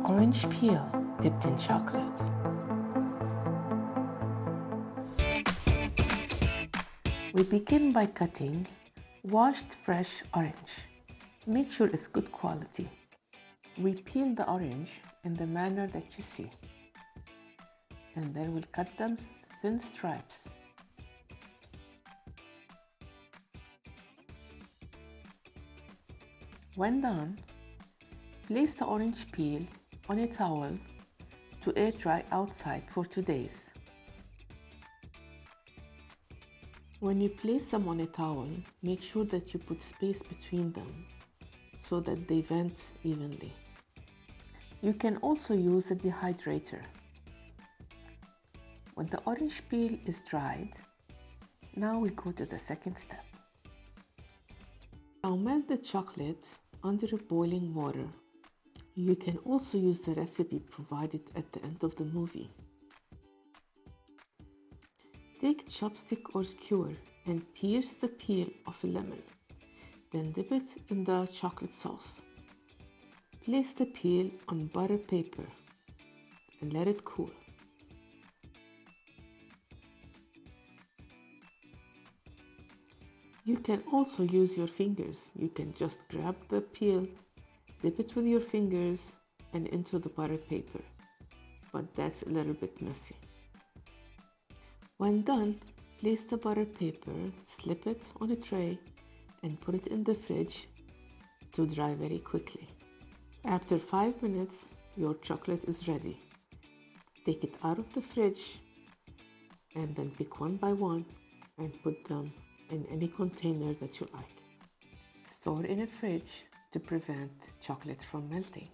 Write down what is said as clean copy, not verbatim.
Orange peel dipped in chocolate. We begin by cutting washed fresh orange. Make sure it's good quality. We peel the orange in the manner that you see, and then we'll cut them thin stripes. When done, place the orange peel on a towel to air dry outside for 2 days. When you place them on a towel, make sure that you put space between them so that they vent evenly. You can also use a dehydrator. When the orange peel is dried, now we go to the second step. Now melt the chocolate under boiling water. You can also use the recipe provided at the end of the movie. Take a chopstick or skewer and pierce the peel of a lemon. Then dip it in the chocolate sauce. Place the peel on butter paper and let it cool. You can also use your fingers. You can just grab the peel, dip it with your fingers and into the butter paper, but that's a little bit messy. When done, place the butter paper, slip it on a tray and put it in the fridge to dry very quickly. After 5 minutes, your chocolate is ready. Take it out of the fridge and then pick one by one and put them in any container that you like. Store in a fridge to prevent chocolate from melting.